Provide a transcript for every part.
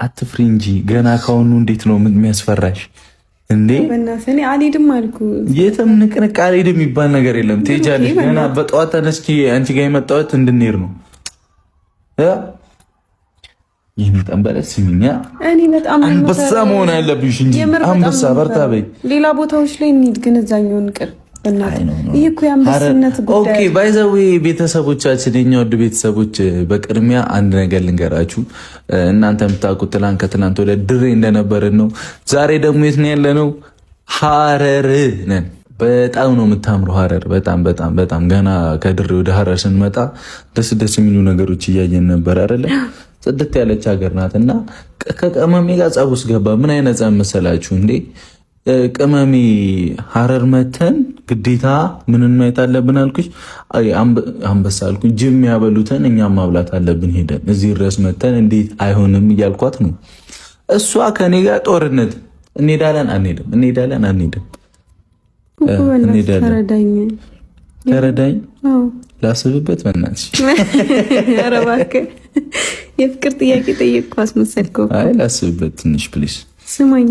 አትፍሪ እንጂ ገና ካሁኑ እንዴት ነው የሚያስፈራሽ እንዴ? በእናትህ አልሄድም አልኩ። የትም ንቅንቅ አልሄድም የሚባል ነገር የለም። ትሄጃለሽ። ገና በጠዋት ተነስቼ አንቺ ጋር የመጣሁት እንድንሄድ ነው። ይህን ጠንበለት ስሚኛ፣ እኔ በጣም አንበሳ መሆን ያለብሽ እንጂ አንበሳ በርታ በይ። ሌላ ቦታዎች ላይ እንሂድ፣ ግን እዛኛውን ቅር ይህ እኮ የአንበስነት ጉዳይ። ኦኬ ባይ ዘ ዌይ ቤተሰቦቻችን፣ የኛ ውድ ቤተሰቦች፣ በቅድሚያ አንድ ነገር ልንገራችሁ። እናንተ የምታውቁት ከትላንት ወደ ድሬ እንደነበርን ነው። ዛሬ ደግሞ የት ነው ያለነው? ሀረር ነን። በጣም ነው የምታምረው ሀረር። በጣም በጣም በጣም ገና ከድሬ ወደ ሀረር ስንመጣ ደስ ደስ የሚሉ ነገሮች እያየን ነበር አይደለ? ጽድት ያለች ሀገር ናት እና ከቅመሜ ጋር ጸብ ውስጥ ገባ። ምን አይነት ጸብ መሰላችሁ እንዴ? ቅመሜ ሀረር መተን ግዴታ ምንን ማየት አለብን አልኩሽ? አንበሳ አልኩኝ። ጅም ያበሉትን እኛም ማብላት አለብን ሄደን። እዚህ ድረስ መተን እንዴት አይሆንም እያልኳት ነው። እሷ ከኔ ጋር ጦርነት። እንሄዳለን አንሄድም፣ እንሄዳለን አንሄድም፣ እንሄዳለን። ተረዳኝ። ላስብበት በእናትሽ። ኧረ እባክህ የፍቅር ጥያቄ ጠየቅኩ አስመሰልከው። አይ ላስብበት ትንሽ ፕሊስ። ስማኝ፣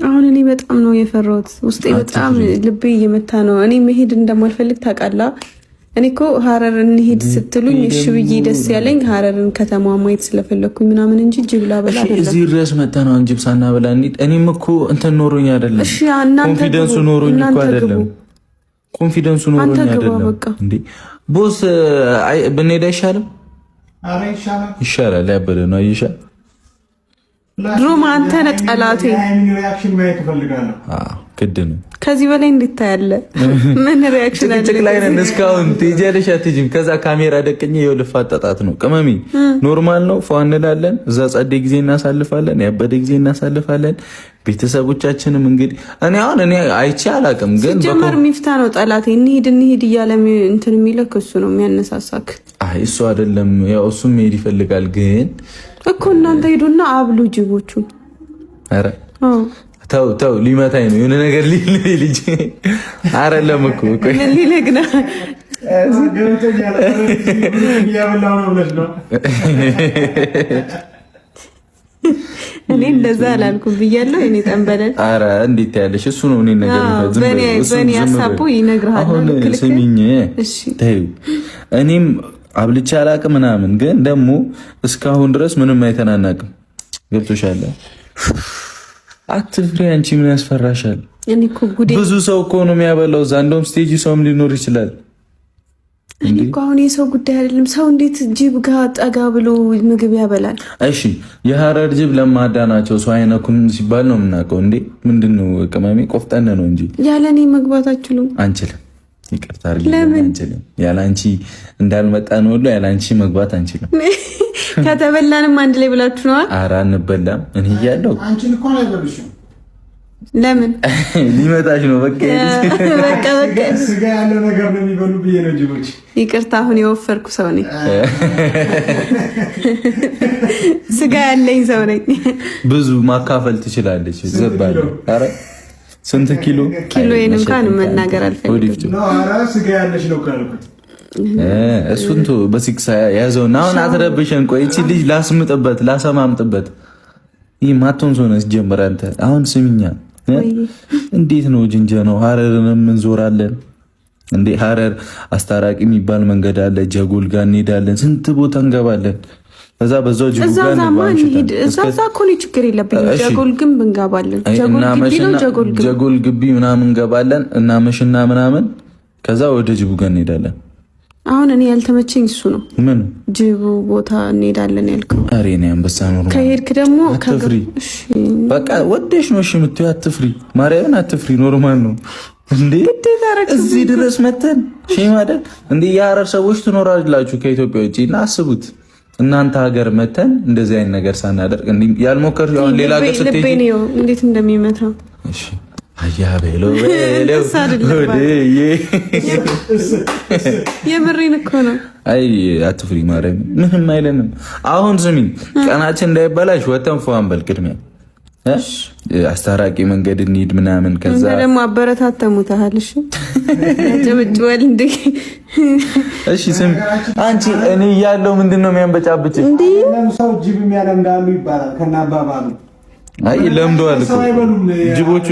አሁን እኔ በጣም ነው የፈራሁት። ውስጤ በጣም ልቤ እየመታ ነው። እኔ መሄድ እንደማልፈልግ ታውቃለህ። እኔ እኮ ሀረር እንሄድ ስትሉኝ እሺ ብዬ ደስ ያለኝ ሀረርን ከተማ ማየት ስለፈለግኩኝ ምናምን እንጂ ጅብ ላበላ አይደለም። እዚህ ድረስ መተህ ነው ጅብ ሳናበላ እንሂድ። እኔም እኮ እንትን ኖሮኝ አይደለም፣ ኮንፊደንሱ ኖሮኝ እኮ አይደለም፣ ኮንፊደንሱ ኖሮኝ አይደለም። እንዴ ቦስ ብንሄድ አይሻልም? ይሻላል። ያበደ ነው አይሻል። ድሮም አንተ ነህ ጠላቴ። ግድ ነው። ከዚህ በላይ እንዴት ታያለህ? ምን ሪያክሽን አለ? ጭቅጭቅ ላይ ነን እስካሁን። ትሄጃለሽ አትሄጂም? ከዛ ካሜራ ደቅኜ ይኸውልህ ልፋጠጣት ነው። ቅመሚ ኖርማል ነው። ፏ እንላለን። እዛ ጸዴ ጊዜ እናሳልፋለን። ያበደ ጊዜ እናሳልፋለን። ቤተሰቦቻችንም እንግዲህ እኔ አይቼ አላውቅም፣ ግን ጀመር ሚፍታ ነው ጠላቴ። እንሂድ እያለ እንትን የሚለው እሱ ነው የሚያነሳሳክ። አይ እሱ አይደለም፣ ያው እሱም መሄድ ይፈልጋል። ግን እኮ እናንተ ሄዱና አብሉ ጅቦቹን። ኧረ ተው ሊመታኝ ነው የሆነ ነገር ልጅ አይደለም እኮ ሊለግና እኔ እንደዛ አላልኩም ብያለሁ። እኔ ጠንበለል። ኧረ እንዴት ያለሽ እሱ ነው። እኔ ነገር በእኔ ሀሳቡ ይነግርሃል። አሁን ስሚኝ፣ ተይው። እኔም አብልቼ አላቅም ምናምን፣ ግን ደግሞ እስካሁን ድረስ ምንም አይተናናቅም። ገብቶሻል? አትፍሪ። አንቺ ምን ያስፈራሻል? ብዙ ሰው እኮ ነው የሚያበላው እዛ። እንደውም ስቴጅ ሰውም ሊኖር ይችላል። እኔ እኮ አሁን የሰው ጉዳይ አይደለም። ሰው እንዴት ጅብ ጋር ጠጋ ብሎ ምግብ ያበላል? እሺ የሀረር ጅብ ለማዳ ናቸው፣ ሰው አይነኩም ሲባል ነው የምናውቀው። እንዴ ምንድነው? ቅመሜ ቆፍጠን ነው እንጂ ያለ እኔ መግባት አችሉም? አንችልም። ይቅርታ አንችልም። ያለ አንቺ እንዳልመጣ ነው ሁሉ ያለ አንቺ መግባት አንችልም። ከተበላንም አንድ ላይ ብላችሁ ነዋ። ኧረ አንበላም። እኔ እያለሁ አንቺን እኮ አይበሉሽም። ለምን ሊመጣሽ ነው? በቃ ስጋ ያለው ነገር ነው የሚበሉ ብዬ ነው ጅቦች። ይቅርታ አሁን የወፈርኩ ሰው ነኝ። ስጋ ያለኝ ሰው ነኝ። ብዙ ማካፈል ትችላለች። ዘባለ። ኧረ ስንት ኪሎዬን እንኳን መናገር አልፈልግም። ስጋ ያለሽ ነው ካልኩት እሱን በሲክስ ያዘውና አሁን አትረብሸን። ቆይ እቺ ልጅ ላሰማምጥበት። ይህ ማቶን ሰው ነስ ጀምር። አንተ አሁን ስሚኛ፣ እንዴት ነው ጅንጀ ነው ሀረርንም እንዞራለን እንዴ? ሀረር አስታራቂ የሚባል መንገድ አለ። ጀጎል ጋር እንሄዳለን። ስንት ቦታ እንገባለን። ከዛ በዛው ጅቡጋ እዛ እኮ ነው ችግር የለብኝም። ጀጎል ግንብ እንገባለን። ጀጎል ግቢ ምናምን እንገባለን እና መሽና ምናምን ከዛ ወደ ጅቡጋ እንሄዳለን። አሁን እኔ ያልተመቸኝ እሱ ነው። ምን ጅቡ ቦታ እንሄዳለን ያልከው? አሬ ነው አንበሳ ነው። ከሄድክ ደግሞ አትፍሪ። በቃ ወደሽ ነው እሺ የምትይው። አትፍሪ፣ ማርያምን አትፍሪ። ኖርማል ነው እንዴ? እዚህ ድረስ መተን ሼም አይደል እንዴ? የሀረር ሰዎች ትኖራላችሁ ከኢትዮጵያ ውጪ እና አስቡት እናንተ ሀገር መተን እንደዚህ አይነት ነገር ሳናደርግ ያልሞከር አሁን ሌላ ሀገር ስትሄጂ እንዴት እንደሚመታው እሺ አያ በለው የምሬን እኮ ነው። አይ አትፍሪ ማርያም ምንም አይለንም። አሁን ስሚኝ ቀናችን እንዳይበላሽ ወተን ፏን በል ቅድሚያ አስታራቂ መንገድ እንሂድ ምናምን። ከዛ ደግሞ አበረታተሙታል። እሺ ጭብጭበል እንዴ? እሺ ስም አንቺ እኔ እያለሁ ምንድነው የሚያንበጫብጭ? ሰው ጅብ የሚያለምዳሉ ይባላል ከናባባሉ። አይ ለምደዋል እኮ ጅቦቹ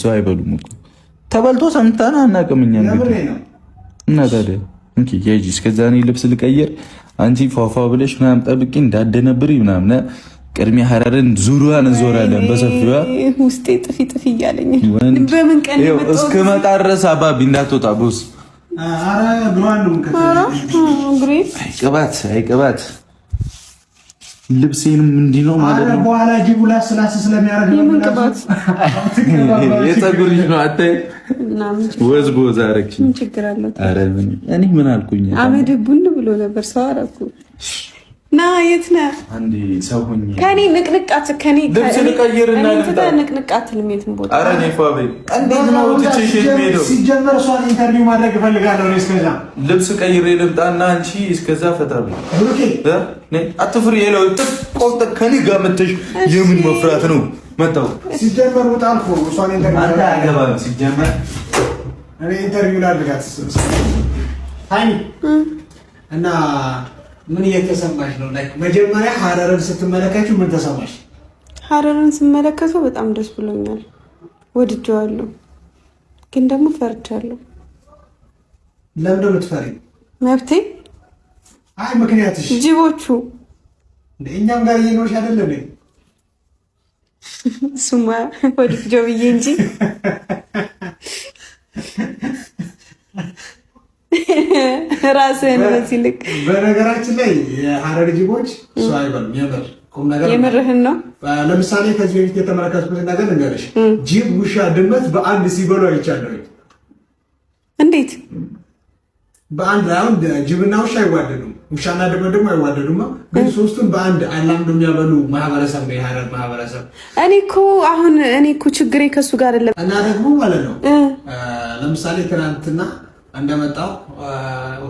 ሰው አይበሉም እኮ። ተበልቶ ሰምተን አናውቅም እኛ እና ታዲያ እንኪ የጂ እስከዛ እኔ ልብስ ልቀይር፣ አንቺ ፏፏ ብለሽ ምናምን ጠብቂ እንዳደነብሪ ምናምን። ቅድሚያ ሀረርን ዙሪያዋን እንዞራለን በሰፊዋ። ውስጤ ጥፊ ጥፊ እያለኝ በምን ቀን የመጣው እስከመጣ ድረስ አባቢ እንዳትወጣ ቦስ። አረ ግሯን ነው ቅባት አይቅባት ልብሴንም እንዲህ ነው ማለት ነው። በኋላ ጅቡ ላስላስ ስለሚያደርግ የምን ቅባት የፀጉርሽ ነው። አታይ ወዝ ቦዝ አረግሽ። ምን ችግር አለው? አረ እኔ ምን አልኩኝ? አመድ ቡን ብሎ ነበር ሰው አረኩ። ና የት ነህ? አንዴ ሰው ሆኜ ከኔ ንቅንቃት ከኔ ልብስ ልቀይርና ልምጣ ንቅንቃት ልሜትን ቦታ አረ እኔ ፋቤ እንዴት ነው ትቼሽ ሄዶ ሲጀመር እሷን ኢንተርቪው ማድረግ እፈልጋለሁ። እኔ እስከዛ ልብስ ቀይሬ ልምጣና አንቺ እስከዛ ፈታብ ብሩኬ አትፍሪ። የለው ጥቆጥ ከኔ ጋር መተሽ የምን መፍራት ነው? መጣው ሲጀመር ወጣ አልኩ። እሷን ኢንተርቪው አንተ አገባም ሲጀመር እኔ ኢንተርቪው ላድርጋት ሃኒ እና ምን እየተሰማሽ ነው? ላይክ መጀመሪያ ሀረርን ስትመለከችው ምን ተሰማሽ? ሀረርን ስመለከተው በጣም ደስ ብሎኛል፣ ወድጄዋለሁ። ግን ደግሞ ፈርቻለሁ። ለምን ነው የምትፈሪው? መብቴ። አይ ምክንያትሽ ጅቦቹ እኛም ጋር እየኖርሽ አይደለ እንዴ? እሱማ ወድጄው ብዬ እንጂ ራስህን በዚህ ልክ። በነገራችን ላይ የሀረር ጅቦች ሰው አይበሉም። የምር ቁም ነገር የምርህን ነው። ለምሳሌ ከዚህ በፊት የተመለከትኩት ነገር ልንገርሽ። ጅብ፣ ውሻ፣ ድመት በአንድ ሲበሉ አይቻለሁ። እንዴት? በአንድ አሁን ጅብና ውሻ አይዋደዱም፣ ውሻና ድመት ደግሞ አይዋደዱም። ግን ሶስቱን በአንድ አላምዶ የሚያበሉ ማህበረሰብ ነው የሀረር ማህበረሰብ። እኔ እኮ ችግሬ ከሱ ጋር አይደለም። እና ደግሞ ማለት ነው ለምሳሌ ትናንትና እንደመጣው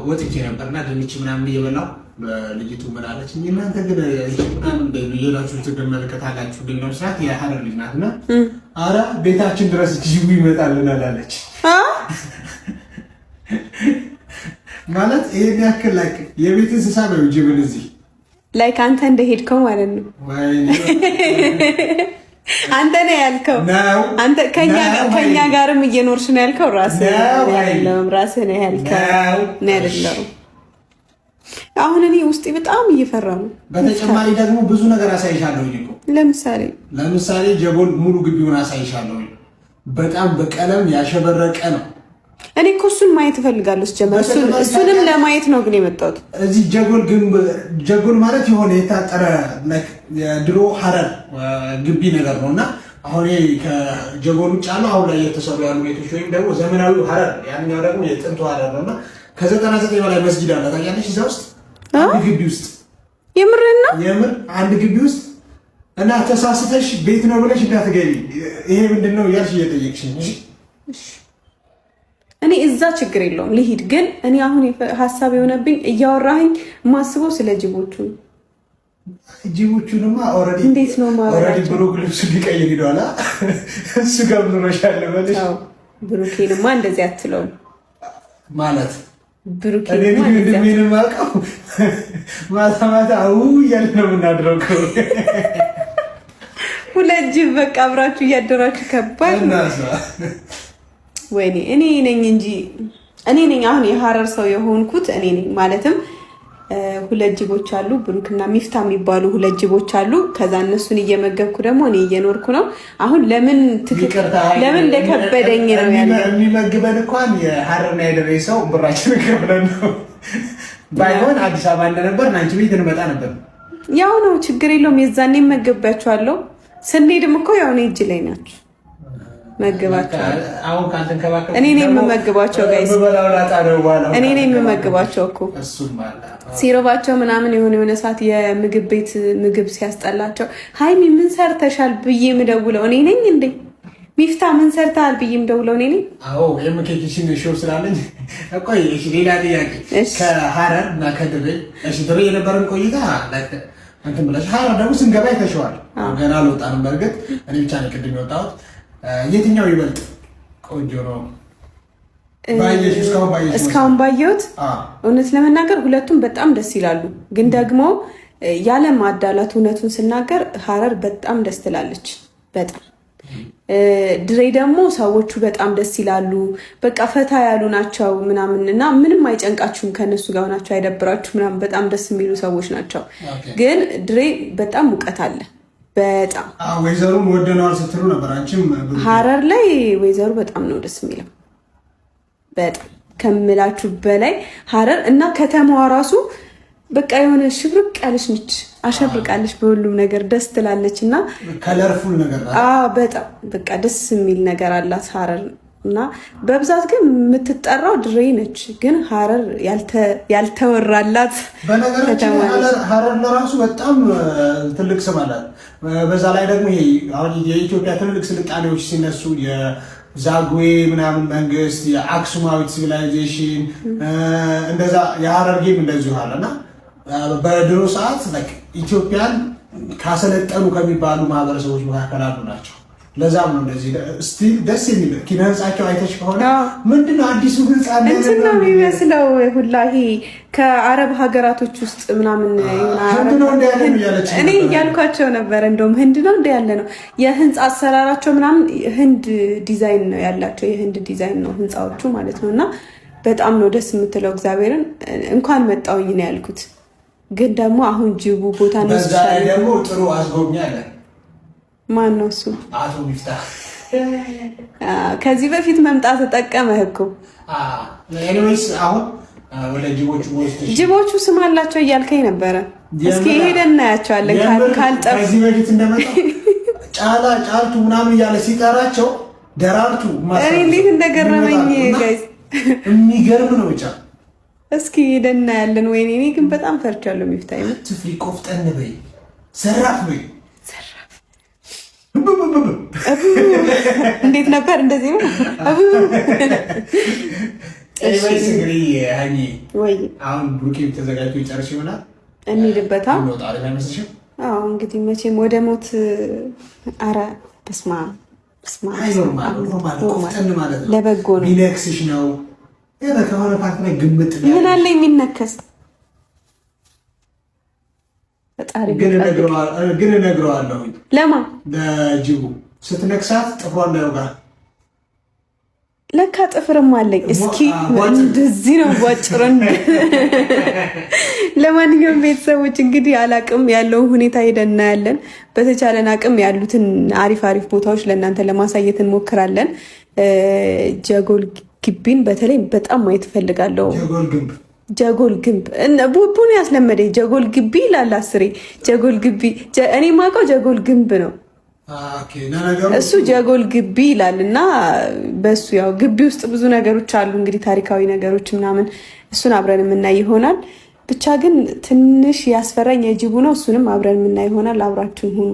ወጥቼ ነበርና ድንች ምናምን እየበላው ልጅቱ ምን አለች? እናንተ ግን ምናምን በየላችሁ ትመለከታላችሁ ድንጋይ ሰዓት የሀረር ልጅ ናትና አረ ቤታችን ድረስ ጅቡ ይመጣልናል አለች። ማለት ይሄን ያክል ላይክ የቤት እንስሳ ነው ጅብን እዚህ ላይክ አንተ እንደሄድከው ማለት ነው። አንተ ነው ያልከው። አንተ ከኛ ጋርም እየኖርሽ ነው ያልከው። ራስህ ነው ያልከው ነው ያለው። አሁን እኔ ውስጤ በጣም እየፈራ ነው። በተጨማሪ ደግሞ ብዙ ነገር አሳይሻለሁ እኮ። ለምሳሌ ጀጎል ሙሉ ግቢውን አሳይሻለሁ። በጣም በቀለም ያሸበረቀ ነው። እኔ እኮ እሱን ማየት እፈልጋለሁ። እሱንም ለማየት ነው ግን የመጣሁት። እዚህ ጀጎል ማለት የሆነ የታጠረ የድሮ ሀረር ግቢ ነገር ነው እና አሁን ከጀጎል ውጭ ያለው አሁን ላይ የተሰሩ ያሉ ቤቶች ወይም ደግሞ ዘመናዊ ሀረር፣ ያንኛው ደግሞ የጥንቱ ሀረር ነው እና ከ99 በላይ መስጊድ አለ ታውቂያለሽ? እዛ ውስጥ አንድ ግቢ ውስጥ የምር አንድ ግቢ ውስጥ እና ተሳስተሽ ቤት ነው ብለሽ እንዳትገቢ። ይሄ ምንድነው እያልሽ እየጠየቅሽ እንጂ እኔ እዛ ችግር የለውም ልሂድ። ግን እኔ አሁን ሀሳብ የሆነብኝ እያወራኸኝ ማስበው ስለ ጅቦቹ ነው። ጅቦቹንማ ኦልሬዲ እንዴት ነው ማለት ብሩክ ልብስ ሊቀይር ሄዷል። እሱ ጋር ብሎሻል ማለት ብሩኬንማ እንደዚህ አትለውም ማለት ብሩኬንማ እንደዚህ ማቀው ማታ አው እያለ ነው የምናድረው። ሁለት ጅብ በቃ አብራችሁ እያደራችሁ ከባድ ነው። ወይኔ እኔ ነኝ አሁን የሀረር ሰው የሆንኩት እኔ ነኝ። ማለትም ሁለት ጅቦች አሉ፣ ብሩክና ሚፍታ የሚባሉ ሁለት ጅቦች አሉ። ከዛ እነሱን እየመገብኩ ደግሞ እኔ እየኖርኩ ነው። አሁን ለምን እንደከበደኝ ነው ያለው። የሚመግበን እንኳን የሀረርና የደሬ ሰው ብራችን ከፍለን ነው። ባይሆን አዲስ አበባ እንደነበር አንቺ ቤት እንመጣ ነበር። ያው ነው ችግር የለውም። የዛኔ መገባቸዋለሁ። ስንሄድም እኮ ያው እኔ እጅ ላይ ናቸው መግባቸው። አሁን ካንተን ከባከ እኔ ነኝ የምመግባቸው ጋይስ፣ እኔ ነኝ የምመግባቸው እኮ ሲሮባቸው ምናምን የሆነ ሰዓት የምግብ ቤት ምግብ ሲያስጠላቸው ሃይሚ ምን ሰርተሻል ብዬ የምደውለው እኔ ነኝ እንዴ? ሚፍታ ምን ሰርተሃል ብዬ የምደውለው እኔ ነኝ። አዎ የምኬኪሽን ሾው ስላለኝ ቆይ እሺ፣ ሌላ ጥያቄ ከሀረር እና ከድሬ እሺ፣ ድሬ የነበረን ቆይታ እንትን ብለሽ ሀረር ደግሞ ስንገባ ይተሽዋል። ገና አልወጣንም። በእርግጥ እኔ ብቻ ነኝ ቅድም የወጣሁት። የትኛው ይበልጥ ቆንጆ ነው ባየሽ? እስካሁን ባየሁት እውነት ለመናገር ሁለቱም በጣም ደስ ይላሉ። ግን ደግሞ ያለ ማዳላት እውነቱን ስናገር ሀረር በጣም ደስ ትላለች። በጣም ድሬ ደግሞ ሰዎቹ በጣም ደስ ይላሉ። በቃ ፈታ ያሉ ናቸው ምናምን እና ምንም አይጨንቃችሁም ከነሱ ጋር ናቸው አይደብራችሁ ምናምን በጣም ደስ የሚሉ ሰዎች ናቸው። ግን ድሬ በጣም ሙቀት አለ። በጣም ወይዘሩን ወደነዋል ስትሉ ነበር አንቺም። ሀረር ላይ ወይዘሩ በጣም ነው ደስ የሚለው በጣም ከምላችሁ በላይ ሀረር እና ከተማዋ ራሱ በቃ የሆነ ሽብርቅ ያለች ነች። አሸብርቃለች በሁሉም ነገር ደስ ትላለች እና ከለርፉል ነገር በጣም በቃ ደስ የሚል ነገር አላት ሀረር እና በብዛት ግን የምትጠራው ድሬ ነች። ግን ሀረር ያልተወራላት በነገራችን ሀረር ለራሱ በጣም ትልቅ ስም አላት። በዛ ላይ ደግሞ ይሄ አሁን የኢትዮጵያ ትልልቅ ስልጣኔዎች ሲነሱ ዛጉዌ ምናምን መንግስት፣ የአክሱማዊት ሲቪላይዜሽን እንደዛ የሀረርጌም እንደዚሁ አለና በድሮ ሰዓት ኢትዮጵያን ካሰለጠኑ ከሚባሉ ማህበረሰቦች መካከል አንዱ ናቸው። ለዛም ነው እንደዚህ ስቲል ደስ የሚል ኪነ ህንጻቸው አይተሽ ከሆነ ምንድነው አዲሱ ህንጻ እንትን ነው የሚመስለው ሁላ ይሄ ከአረብ ሀገራቶች ውስጥ ምናምን እኔ እያልኳቸው ነበር። እንደውም ህንድ ነው እንደ ያለ ነው የህንጻ አሰራራቸው ምናምን ህንድ ዲዛይን ነው ያላቸው። የህንድ ዲዛይን ነው ህንጻዎቹ ማለት ነው። እና በጣም ነው ደስ የምትለው። እግዚአብሔርን እንኳን መጣውኝ ነው ያልኩት። ግን ደግሞ አሁን ጅቡ ቦታ ነው ደግሞ ጥሩ አስጎብኝ አለ። ማን ነው እሱ? አቶ ሚፍታህ ከዚህ በፊት መምጣት ተጠቀመህ እኮ። ኤኒዌይስ አሁን ወደ ጅቦቹ ስም አላቸው እያልከኝ ነበረ። እስኪ ሄደን እናያቸዋለን ካልጠፉ። ከዚህ በፊት እንደመጣ ጫላ ጫልቱ ምናምን እያለ ሲጠራቸው ደራርቱ እኔ እንዴት እንደገረመኝ ጋይስ የሚገርም ነው ብቻ። እስኪ ሄደን እናያለን። ወይኔ እኔ ግን በጣም ፈርቻለሁ። ሚፍታህ ትፍሪ ቆፍጠን በይ ዘራፍ በይ እንዴት ነበር? እንደዚህ ነው። ወይስ እንግዲህ ሃኒ ወይ አሁን ብሩኬም ተዘጋጅቶ ይጨርስ ይሆናል። እንሂድበታ ነው ታዲያ አይመስልሽም? አዎ እንግዲህ መቼም ወደ ሞት አረ በስማ ቆፍጠን ማለት ነው። ለበጎ ነው። ቢነክስሽ ነው ከሆነ ፓርት ላይ ግምጥ ምን አለ የሚነከስ ግን እነግረዋለሁ። ለማን? ለጅቡ ስትነክሳት ጥፍሯ እንዳይወጋ። ለካ ጥፍርም አለኝ። እስኪ እንደዚህ ነው ዋጭረን። ለማንኛውም ቤተሰቦች እንግዲህ አላቅም ያለውን ሁኔታ ሄደን እናያለን። በተቻለን አቅም ያሉትን አሪፍ አሪፍ ቦታዎች ለእናንተ ለማሳየት እንሞክራለን። ጀጎል ግቢን በተለይ በጣም ማየት እፈልጋለሁ። ጀጎል ግንብ ቡቡን ያስለመደኝ ጀጎል ግቢ ይላል አስሬ። ጀጎል ግቢ እኔ ማውቀው ጀጎል ግንብ ነው። እሱ ጀጎል ግቢ ይላል እና በሱ ያው ግቢ ውስጥ ብዙ ነገሮች አሉ እንግዲህ ታሪካዊ ነገሮች ምናምን፣ እሱን አብረን የምናይ ይሆናል። ብቻ ግን ትንሽ ያስፈራኝ የጅቡ ነው። እሱንም አብረን የምናይ ይሆናል። አብራችሁን ሁኑ።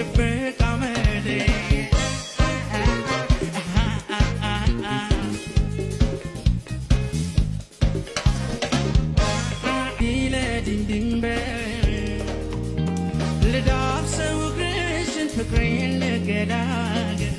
ድብቅ አመሌ ልዳብሰው እግርሽን ፍቅሬን ልገላገል